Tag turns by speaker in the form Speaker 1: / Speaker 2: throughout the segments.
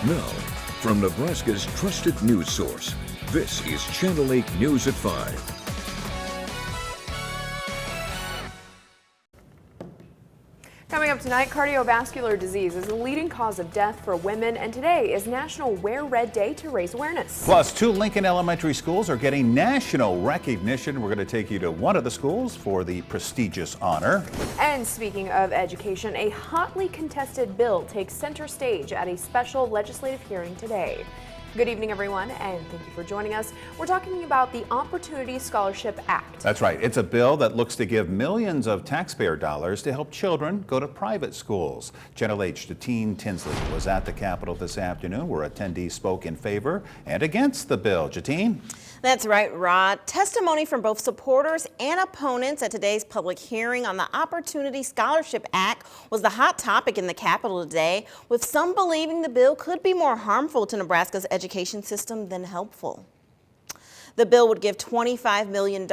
Speaker 1: Now, from Nebraska's trusted news source, this is Channel 8 News at 5.
Speaker 2: Coming up tonight, cardiovascular disease is the leading cause of death for women, and today is National Wear Red Day to raise awareness.
Speaker 3: Plus, 2 Lincoln elementary schools are getting national recognition. We're going to take you to one of the schools for the prestigious honor.
Speaker 2: And speaking of education, a hotly contested bill takes center stage at a special legislative hearing today. Good evening, everyone, and thank you for joining us. We're talking about the Opportunity Scholarship Act.
Speaker 3: That's right. It's a bill that looks to give millions of taxpayer dollars to help children go to private schools. Channel 8's Jatine Tinsley was at the Capitol this afternoon where attendees spoke in favor and against the bill. Jatine?
Speaker 4: That's right, Rod. Testimony from both supporters and opponents at today's public hearing on the Opportunity Scholarship Act was the hot topic in the Capitol today, with some believing the bill could be more harmful to Nebraska's education system than helpful. The bill would give $25 million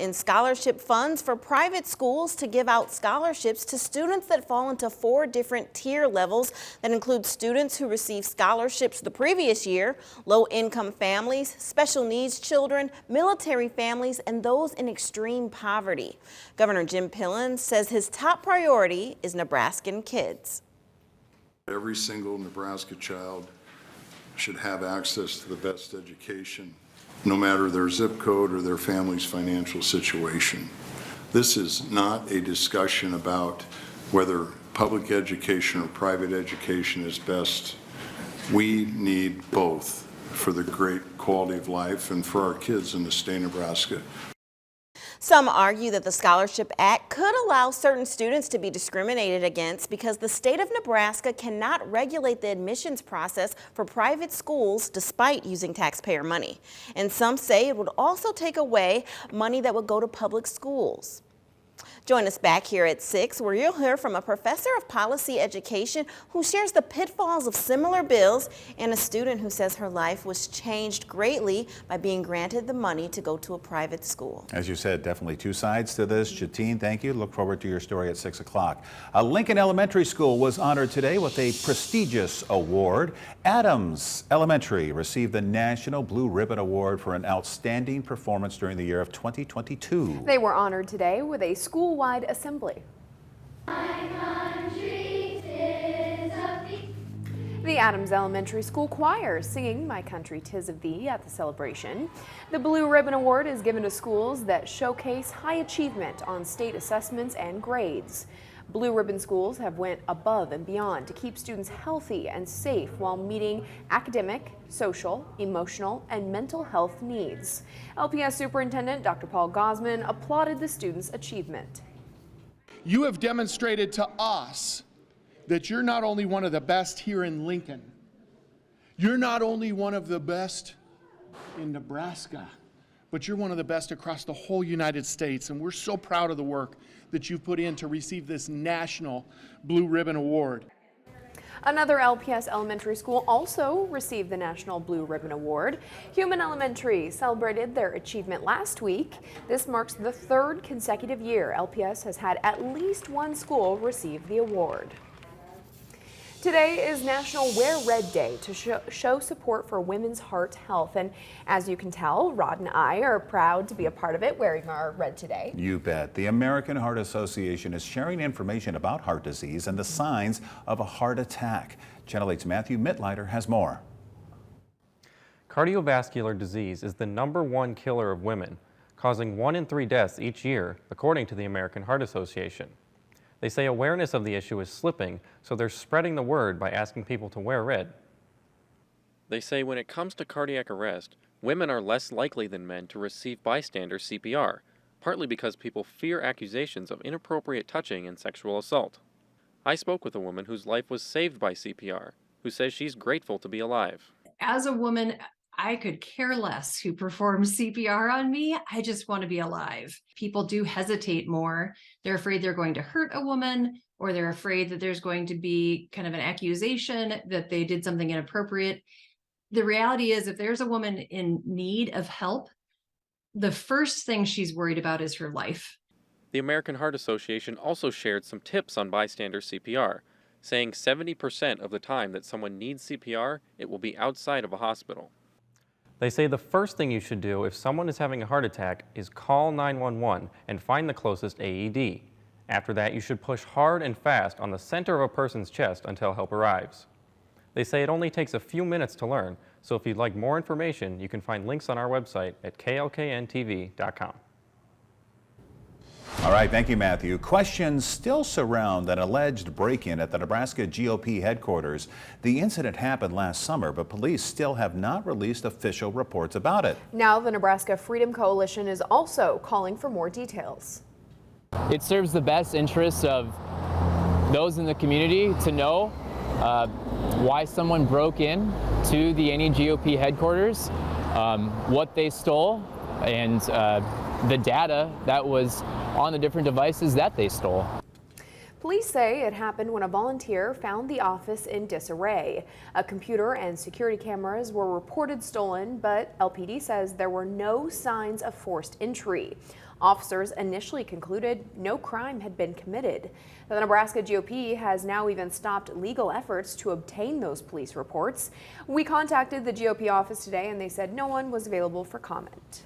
Speaker 4: in scholarship funds for private schools to give out scholarships to students that fall into 4 different tier levels that include students who receive scholarships the previous year, low-income families, special needs children, military families, and those in extreme poverty. Governor Jim Pillen says his top priority is Nebraskan kids.
Speaker 5: Every single Nebraska child should have access to the best education, no matter their zip code or their family's financial situation. This is not a discussion about whether public education or private education is best. We need both for the great quality of life and for our kids in the state of Nebraska.
Speaker 4: Some argue that the Scholarship Act could allow certain students to be discriminated against because the state of Nebraska cannot regulate the admissions process for private schools despite using taxpayer money. And some say it would also take away money that would go to public schools. Join us back here at 6, where you'll hear from a professor of policy education who shares the pitfalls of similar bills and a student who says her life was changed greatly by being granted the money to go to a private school.
Speaker 3: As you said, definitely 2 sides to this. Jatine, thank you. Look forward to your story at 6 o'clock. Lincoln Elementary School was honored today with a prestigious award. Adams Elementary received the National Blue Ribbon Award for an outstanding performance during the year of 2022.
Speaker 2: They were honored today with a school-wide assembly. The Adams Elementary School Choir singing My Country 'Tis of Thee at the celebration. The Blue Ribbon Award is given to schools that showcase high achievement on state assessments and grades. Blue Ribbon schools have went above and beyond to keep students healthy and safe while meeting academic, social, emotional, and mental health needs. LPS Superintendent Dr. Paul Gosman applauded the students' achievement.
Speaker 6: You have demonstrated to us that you're not only one of the best here in Lincoln, you're not only one of the best in Nebraska, but you're one of the best across the whole United States. And we're so proud of the work that you've put in to receive this National Blue Ribbon Award.
Speaker 2: Another LPS elementary school also received the National Blue Ribbon Award. Human Elementary celebrated their achievement last week. This marks the 3rd consecutive year LPS has had at least one school receive the award. Today is National Wear Red Day to show support for women's heart health. And as you can tell, Rod and I are proud to be a part of it, wearing our red today.
Speaker 3: You bet. The American Heart Association is sharing information about heart disease and the signs of a heart attack. Channel 8's Matthew Mittleider has more.
Speaker 7: Cardiovascular disease is the #1 killer of women, causing 1 in 3 deaths each year, according to the American Heart Association. They say awareness of the issue is slipping, so they're spreading the word by asking people to wear red. They say when it comes to cardiac arrest, women are less likely than men to receive bystander CPR, partly because people fear accusations of inappropriate touching and sexual assault. I spoke with a woman whose life was saved by CPR, who says she's grateful to be alive.
Speaker 8: As a woman, I could care less who performs CPR on me. I just want to be alive. People do hesitate more. They're afraid they're going to hurt a woman, or they're afraid that there's going to be kind of an accusation that they did something inappropriate. The reality is, if there's a woman in need of help, the first thing she's worried about is her life.
Speaker 7: The American Heart Association also shared some tips on bystander CPR, saying 70% of the time that someone needs CPR, it will be outside of a hospital. They say the first thing you should do if someone is having a heart attack is call 911 and find the closest AED. After that, you should push hard and fast on the center of a person's chest until help arrives. They say it only takes a few minutes to learn, so if you'd like more information, you can find links on our website at klkntv.com.
Speaker 3: All right, thank you, Matthew. Questions still surround an alleged break-in at the Nebraska GOP headquarters. The incident happened last summer, but police still have not released official reports about it.
Speaker 2: Now the Nebraska Freedom Coalition is also calling for more details.
Speaker 9: It serves the best interests of those in the community to know why someone broke in to the NE GOP headquarters, what they stole, and the data that was on the different devices that they stole.
Speaker 2: Police say it happened when a volunteer found the office in disarray. A computer and security cameras were reported stolen, but LPD says there were no signs of forced entry. Officers initially concluded no crime had been committed. The Nebraska GOP has now even stopped legal efforts to obtain those police reports. We contacted the GOP office today and they said no one was available for comment.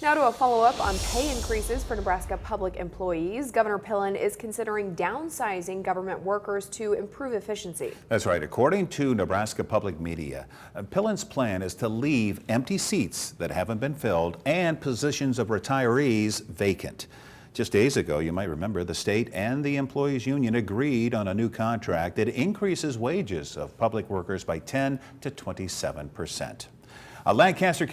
Speaker 2: Now to a follow-up on pay increases for Nebraska public employees. Governor Pillen is considering downsizing government workers to improve efficiency.
Speaker 3: That's right. According to Nebraska Public Media, Pillen's plan is to leave empty seats that haven't been filled and positions of retirees vacant. Just days ago, you might remember, the state and the employees union agreed on a new contract that increases wages of public workers by 10 to 27%. A Lancaster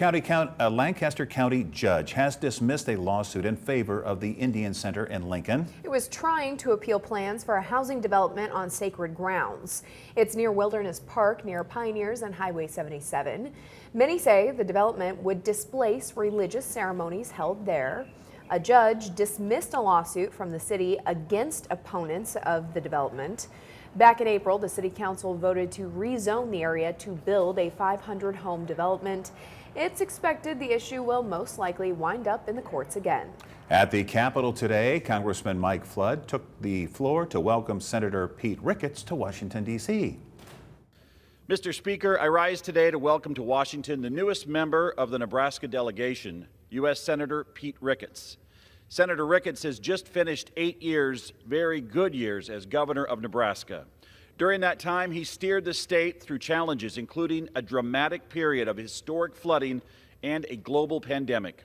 Speaker 3: County judge has dismissed a lawsuit in favor of the Indian Center in Lincoln.
Speaker 2: It was trying to appeal plans for a housing development on sacred grounds. It's near Wilderness Park, near Pioneers and Highway 77. Many say the development would displace religious ceremonies held there. A judge dismissed a lawsuit from the city against opponents of the development. Back in April, the City Council voted to rezone the area to build a 500-home development. It's expected the issue will most likely wind up in the courts again.
Speaker 3: At the Capitol today, Congressman Mike Flood took the floor to welcome Senator Pete Ricketts to Washington, D.C.
Speaker 10: Mr. Speaker, I rise today to welcome to Washington the newest member of the Nebraska delegation, U.S. Senator Pete Ricketts. Senator Ricketts has just finished 8 years, very good years, as governor of Nebraska. During that time, he steered the state through challenges, including a dramatic period of historic flooding and a global pandemic.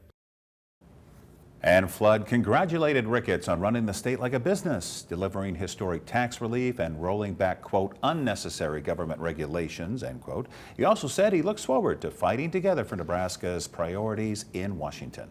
Speaker 3: And Flood congratulated Ricketts on running the state like a business, delivering historic tax relief and rolling back, quote, unnecessary government regulations, end quote. He also said he looks forward to fighting together for Nebraska's priorities in Washington.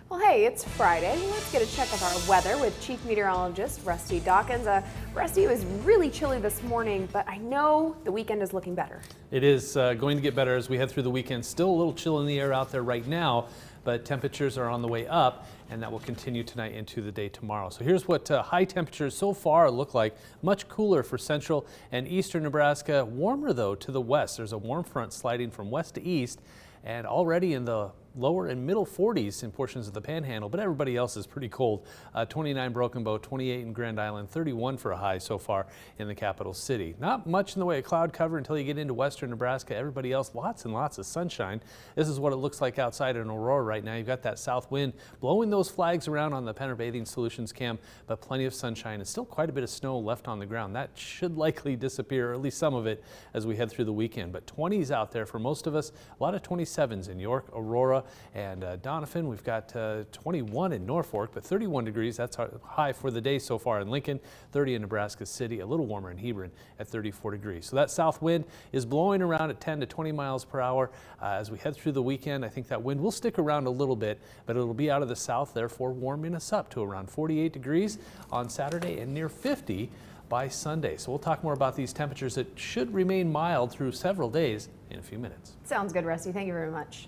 Speaker 2: Well, hey, it's Friday. Let's get a check of our weather with Chief Meteorologist Rusty Dawkins. Rusty, it was really chilly this morning, but I know the weekend is looking better.
Speaker 11: It is going to get better as we head through the weekend. Still a little chill in the air out there right now, but temperatures are on the way up, and that will continue tonight into the day tomorrow. So here's what high temperatures so far look like. Much cooler for central and eastern Nebraska. Warmer, though, to the west. There's a warm front sliding from west to east, and already in the lower and middle 40s in portions of the Panhandle, but everybody else is pretty cold. 29 Broken Bow, 28 in Grand Island, 31 for a high so far in the capital city. Not much in the way of cloud cover until you get into western Nebraska. Everybody else, lots and lots of sunshine. This is what it looks like outside in Aurora right now. You've got that south wind blowing those flags around on the Penner Bathing Solutions cam, but plenty of sunshine and still quite a bit of snow left on the ground. That should likely disappear, or at least some of it, as we head through the weekend. But 20s out there for most of us, a lot of 27s in York, Aurora, and Doniphan. We've got 21 in Norfolk, but 31 degrees. That's our high for the day so far in Lincoln. 30 in Nebraska City, a little warmer in Hebron at 34 degrees. So that south wind is blowing around at 10 to 20 miles per hour. As we head through the weekend, I think that wind will stick around a little bit, but it'll be out of the south, therefore warming us up to around 48 degrees on Saturday and near 50 by Sunday. So we'll talk more about these temperatures that should remain mild through several days in a few minutes.
Speaker 2: Sounds good, Rusty. Thank you very much.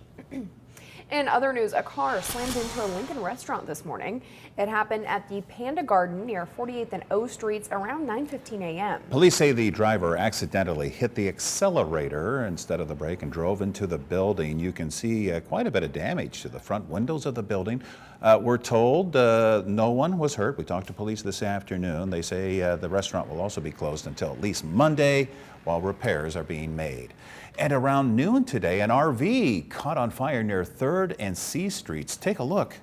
Speaker 2: In other news, a car slammed into a Lincoln restaurant this morning. It happened at the Panda Garden near 48th and O Streets around 9:15 a.m.
Speaker 3: Police say the driver accidentally hit the accelerator instead of the brake and drove into the building. You can see quite a bit of damage to the front windows of the building. We're told no one was hurt. We talked to police this afternoon. They say the restaurant will also be closed until at least Monday while repairs are being made. And around noon today, an RV caught on fire near 3rd and C Streets. Take a look.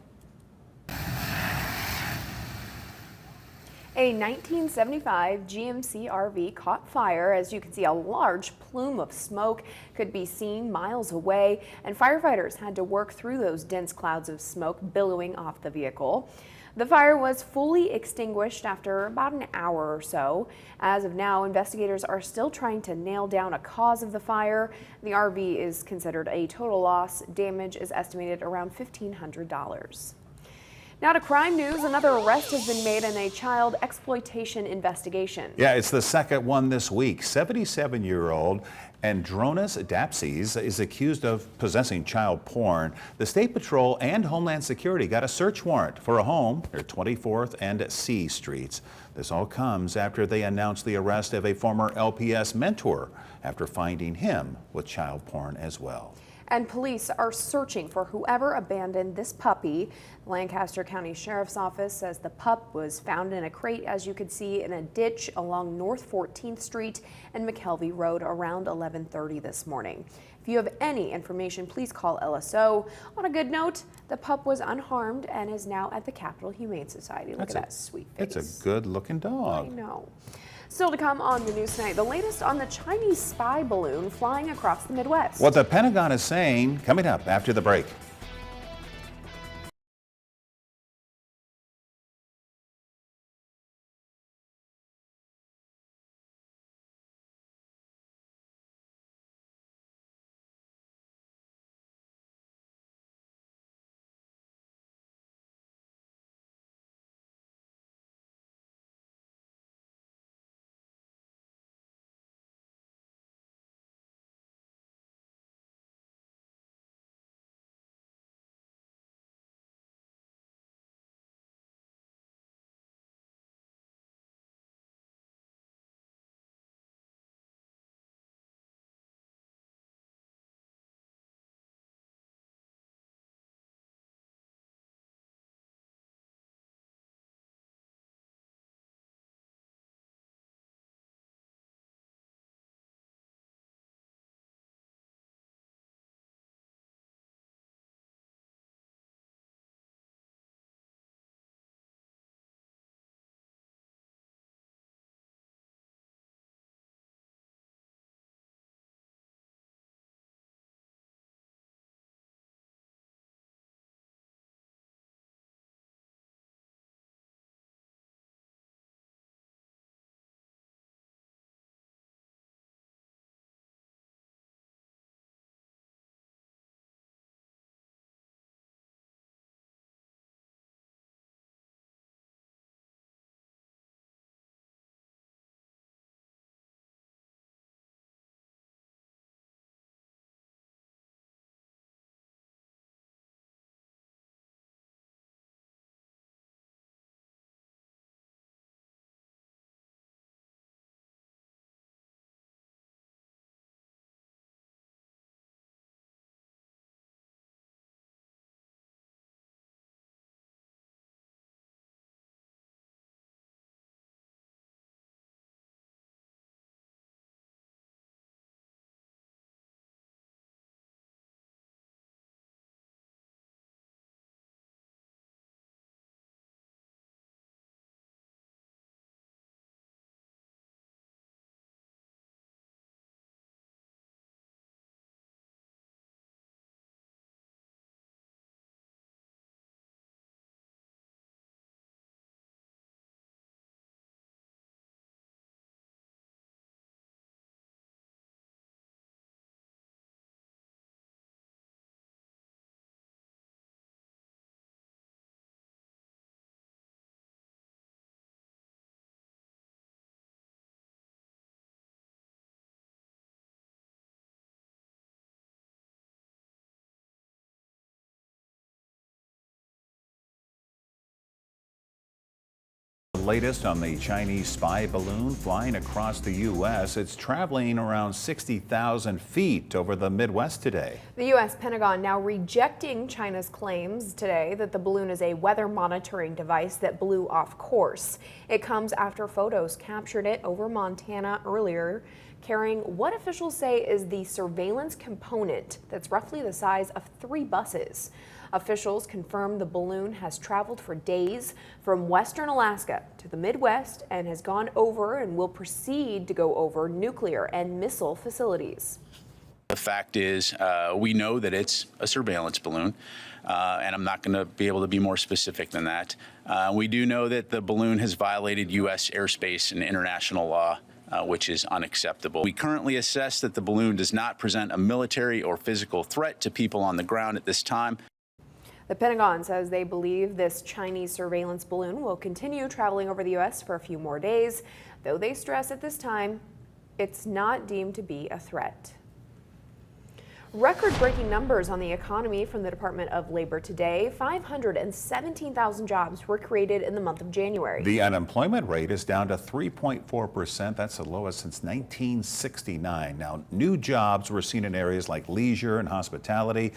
Speaker 2: A 1975 GMC RV caught fire. As you can see, a large plume of smoke could be seen miles away, and firefighters had to work through those dense clouds of smoke billowing off the vehicle. The fire was fully extinguished after about an hour or so. As of now, investigators are still trying to nail down a cause of the fire. The RV is considered a total loss. Damage is estimated around $1,500. Now to crime news, another arrest has been made in a child exploitation investigation.
Speaker 3: Yeah, it's the second one this week. 77-year-old Andronis Dapses is accused of possessing child porn. The State Patrol and Homeland Security got a search warrant for a home near 24th and C Streets. This all comes after they announced the arrest of a former LPS mentor after finding him with child porn as well.
Speaker 2: And police are searching for whoever abandoned this puppy. The Lancaster County Sheriff's Office says the pup was found in a crate, as you could see, in a ditch along North 14th Street and McKelvey Road around 11:30 this morning. If you have any information, please call LSO. On a good note, the pup was unharmed and is now at the Capital Humane Society. Look at that sweet face.
Speaker 3: It's a good-looking dog.
Speaker 2: I know. Still to come on the news tonight, the latest on the Chinese spy balloon flying across the Midwest.
Speaker 3: What the Pentagon is saying coming up after the break. latest on the Chinese spy balloon flying across the U.S. It's traveling around 60,000 feet over the Midwest today.
Speaker 2: The U.S. Pentagon now rejecting China's claims today that the balloon is a weather monitoring device that blew off course. It comes after photos captured it over Montana earlier, carrying what officials say is the surveillance component that's roughly the size of 3 buses. Officials confirmed the balloon has traveled for days from western Alaska to the Midwest and has gone over and will proceed to go over nuclear and missile facilities.
Speaker 12: The fact is, we know that it's a surveillance balloon, and I'm not going to be able to be more specific than that. We do know that the balloon has violated U.S. airspace and international law, which is unacceptable. We currently assess that the balloon does not present a military or physical threat to people on the ground at this time.
Speaker 2: The Pentagon says they believe this Chinese surveillance balloon will continue traveling over the U.S. for a few more days, though they stress at this time it's not deemed to be a threat. Record-breaking numbers on the economy from the Department of Labor today. 517,000 jobs were created in the month of January.
Speaker 3: The unemployment rate is down to 3.4%. That's the lowest since 1969. Now, new jobs were seen in areas like leisure and hospitality,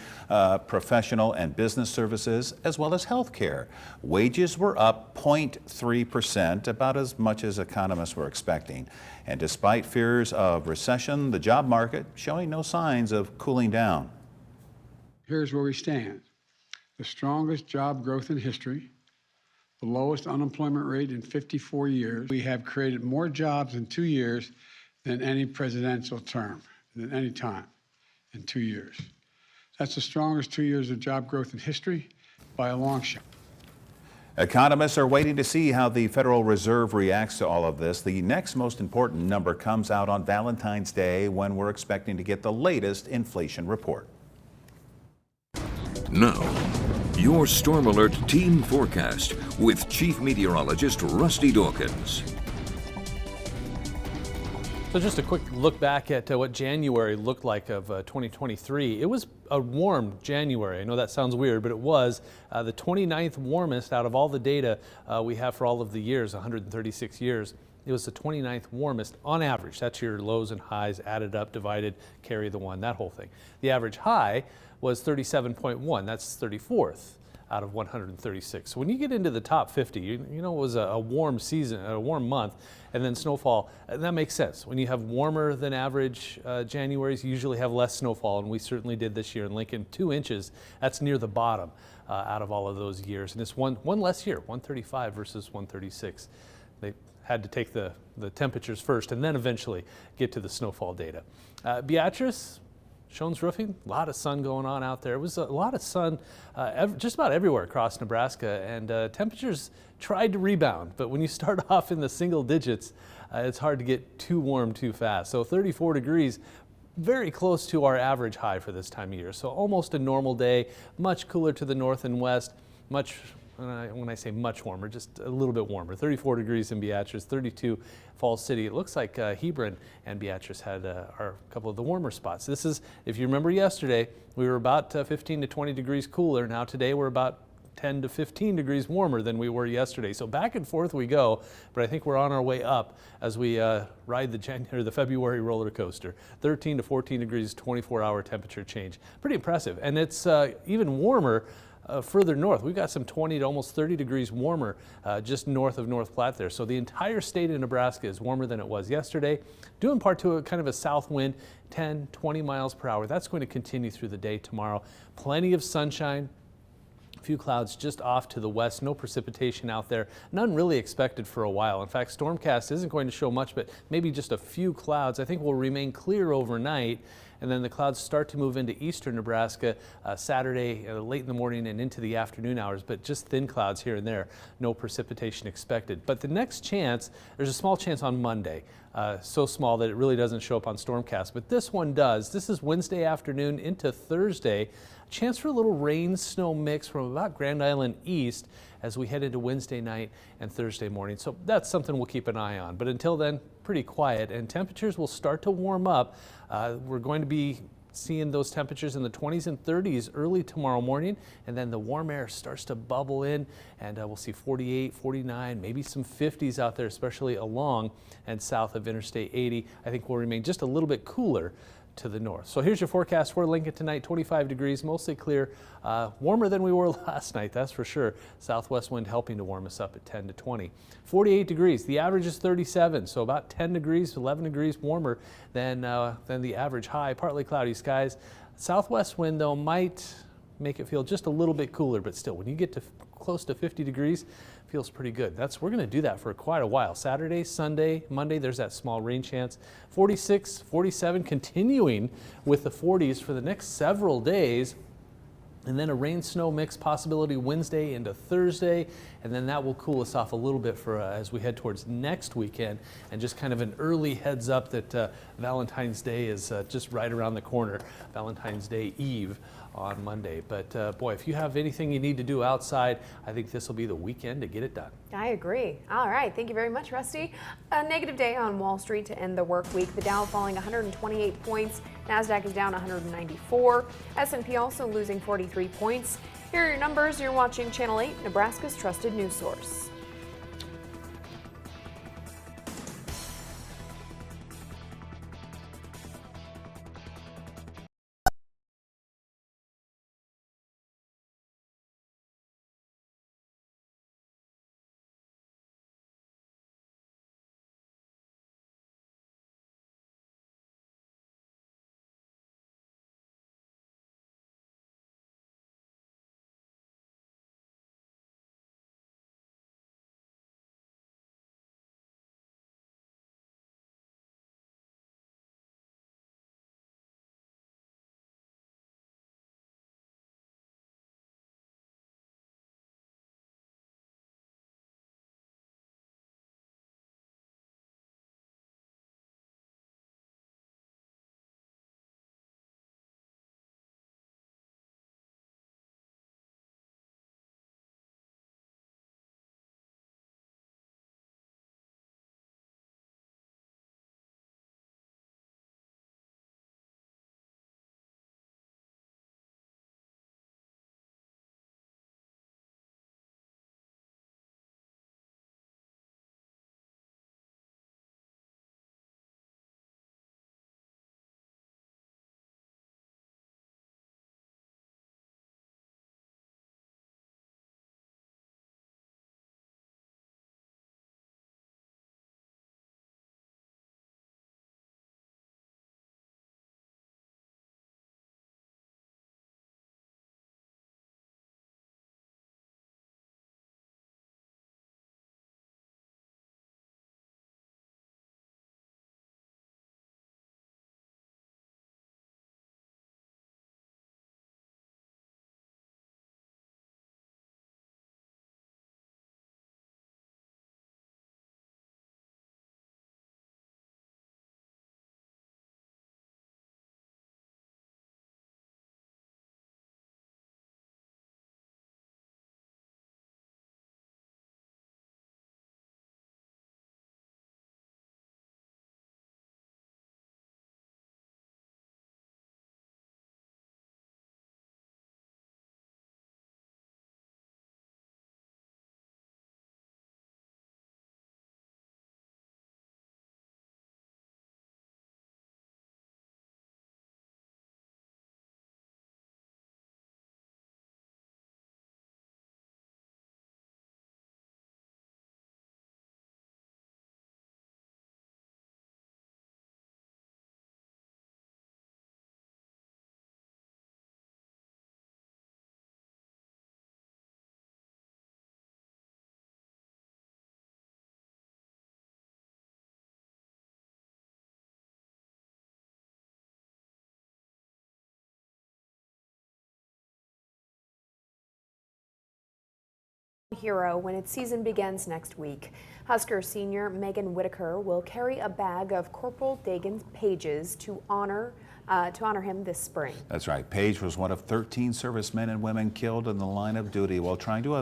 Speaker 3: professional and business services, as well as healthcare. Wages were up 0.3%, about as much as economists were expecting. And despite fears of recession, the job market showing no signs of cooling down.
Speaker 13: Here's where we stand. The strongest job growth in history, the lowest unemployment rate in 54 years. We have created more jobs in 2 years than any presidential term, than any time in 2 years. That's the strongest 2 years of job growth in history by a long shot.
Speaker 3: Economists are waiting to see how the Federal Reserve reacts to all of this. The next most important number comes out on Valentine's Day, when we're expecting to get the latest inflation report.
Speaker 1: Now, your Storm Alert team forecast with Chief Meteorologist Rusty Dawkins.
Speaker 11: So just a quick look back at what January looked like of 2023. It was a warm January. I know that sounds weird, but it was the 29th warmest out of all the data we have for all of the years, 136 years. It was the 29th warmest on average. That's your lows and highs added up, divided, carry the one, that whole thing. The average high was 37.1. That's 34th out of 136. So when you get into the top 50, you know it was a warm season, a warm month, and then snowfall. And that makes sense. When you have warmer than average Januaries, you usually have less snowfall, and we certainly did this year in Lincoln. 2 inches, that's near the bottom out of all of those years. And it's one less year, 135 versus 136. They had to take the temperatures first and then eventually get to the snowfall data. Beatrice, Schoen's Roofing, a lot of sun going on out there. It was a lot of sun just about everywhere across Nebraska, and temperatures tried to rebound. But when you start off in the single digits, it's hard to get too warm too fast. So 34 degrees, very close to our average high for this time of year. So almost a normal day, much cooler to the north and west, much, when I say much warmer, just a little bit warmer. 34 degrees in Beatrice, 32 Falls City. It looks like Hebron and Beatrice had are a couple of the warmer spots. This is, if you remember yesterday, we were about 15 to 20 degrees cooler. Now today we're about 10 to 15 degrees warmer than we were yesterday. So back and forth we go, but I think we're on our way up as we ride the February roller coaster. 13 to 14 degrees, 24-hour temperature change. Pretty impressive. And it's even warmer further north. We've got some 20 to almost 30 degrees warmer just north of North Platte there. So the entire state of Nebraska is warmer than it was yesterday, due in part to a kind of a south wind, 10, 20 miles per hour. That's going to continue through the day tomorrow. Plenty of sunshine. A few clouds just off to the west, no precipitation out there, none really expected for a while. In fact, Stormcast isn't going to show much, but maybe just a few clouds. I think will remain clear overnight, and then the clouds start to move into eastern Nebraska Saturday late in the morning and into the afternoon hours, but just thin clouds here and there, no precipitation expected. But the next chance, there's a small chance on Monday, so small that it really doesn't show up on Stormcast, but this one does. This is Wednesday afternoon into Thursday. Chance for a little rain snow mix from about Grand Island east as we head into Wednesday night and Thursday morning. So that's something we'll keep an eye on. But until then, pretty quiet, and temperatures will start to warm up. We're going to be seeing those temperatures in the 20s and 30s early tomorrow morning, and then the warm air starts to bubble in, and we'll see 48, 49, maybe some 50s out there, especially along and south of Interstate 80. I think we'll remain just a little bit cooler to the north. So here's your forecast for Lincoln tonight. 25 degrees, mostly clear, warmer than we were last night, that's for sure. Southwest wind helping to warm us up at 10 to 20. 48 degrees, the average is 37, so about 10 degrees, 11 degrees warmer than the average high. Partly cloudy skies. Southwest wind, though, might make it feel just a little bit cooler, but still, when you get to close to 50 degrees, feels pretty good. We're going to do that for quite a while. Saturday, Sunday, Monday, there's that small rain chance. 46, 47, continuing with the 40s for the next several days. And then a rain-snow mix possibility Wednesday into Thursday, and then that will cool us off a little bit for as we head towards next weekend. And just kind of an early heads up that Valentine's Day is just right around the corner. Valentine's Day Eve on Monday. But boy, if you have anything you need to do outside, I think this will be the weekend to get it done.
Speaker 2: I agree. All right. Thank you very much, Rusty. A negative day on Wall Street to end the work week. The Dow falling 128 points. NASDAQ is down 194. S&P also losing 43 points. Here are your numbers. You're watching Channel 8, Nebraska's trusted news source. Hero when its season begins next week. Husker senior Megan Whitaker will carry a bag of Corporal Dagan Page's to honor him this spring.
Speaker 3: That's right. Page was one of 13 servicemen and women killed in the line of duty while trying to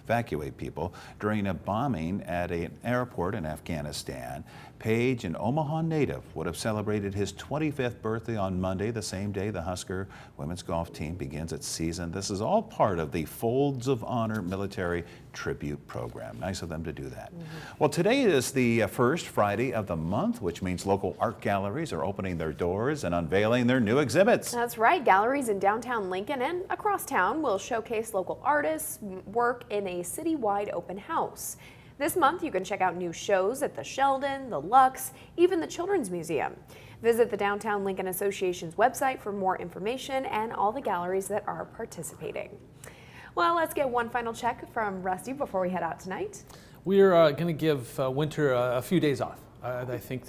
Speaker 3: evacuate people during a bombing at an airport in Afghanistan. Page, an Omaha native, would have celebrated his 25th birthday on Monday, the same day the Husker women's golf team begins its season. This is all part of the Folds of Honor military tribute program. Nice of them to do that. Well, today is the first Friday of the month, which means local art galleries are opening their doors and unveiling their new exhibits.
Speaker 2: That's right. Galleries in downtown Lincoln and across town will showcase local artists' work in a citywide open house. This month, you can check out new shows at the Sheldon, the Lux, even the Children's Museum. Visit the Downtown Lincoln Association's website for more information and all the galleries that are participating. Well, let's get one final check from Rusty before we head out tonight.
Speaker 11: We're going to give winter a few days off. I think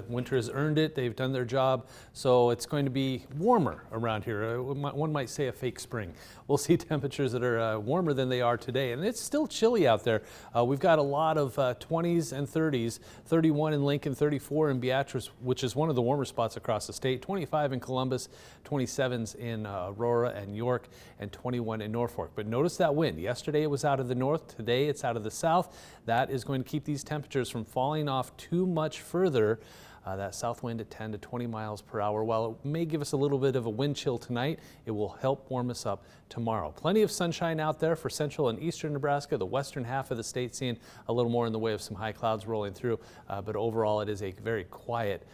Speaker 11: winter has earned it. They've done their job, so it's going to be warmer around here. One might say a fake spring. We'll see temperatures that are warmer than they are today, and it's still chilly out there. We've got a lot of 20s and 30s, 31 in Lincoln, 34 in Beatrice, which is one of the warmer spots across the state, 25 in Columbus, 27s in Aurora and York, and 21 in Norfolk. But notice that wind. Yesterday it was out of the north. Today it's out of the south. That is going to keep these temperatures from falling off too much further. That south wind at 10 to 20 miles per hour. While it may give us a little bit of a wind chill tonight, it will help warm us up tomorrow. Plenty of sunshine out there for central and eastern Nebraska. The western half of the state seeing a little more in the way of some high clouds rolling through, but overall it is a very quiet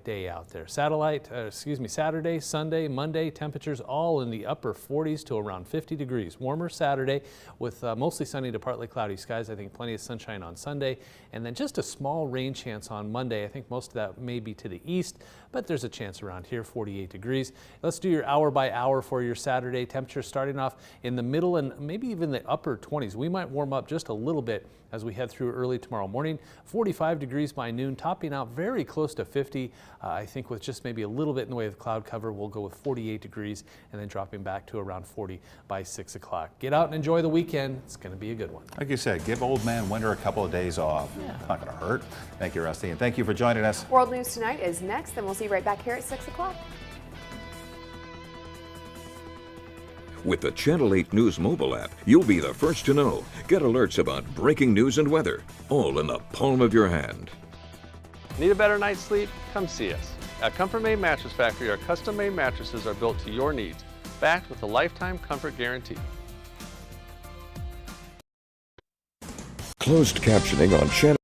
Speaker 11: day out there. Saturday, Sunday, Monday, temperatures all in the upper 40s to around 50 degrees. Warmer Saturday with mostly sunny to partly cloudy skies. I think plenty of sunshine on Sunday, and then just a small rain chance on Monday. I think most of that may be to the east, but there's a chance around here, 48 degrees. Let's do your hour by hour for your Saturday. Temperatures starting off in the middle and maybe even the upper 20s. We might warm up just a little bit as we head through early tomorrow morning. 45 degrees by noon, topping out very close to 50. I think with just maybe a little bit in the way of cloud cover, we'll go with 48 degrees and then dropping back to around 40 by 6 o'clock. Get out and enjoy the weekend. It's going to be a good one.
Speaker 3: Like you said, give old man winter a couple of days off. Yeah. It's not going to hurt. Thank you, Rusty, and thank you for joining us.
Speaker 2: World News Tonight is next, and we'll see you right back here at 6 o'clock.
Speaker 1: With the Channel 8 News mobile app, you'll be the first to know. Get alerts about breaking news and weather, all in the palm of your hand.
Speaker 14: Need a better night's sleep? Come see us. At Comfort Made Mattress Factory, our custom-made mattresses are built to your needs, backed with a lifetime comfort guarantee.
Speaker 1: Closed captioning on Channel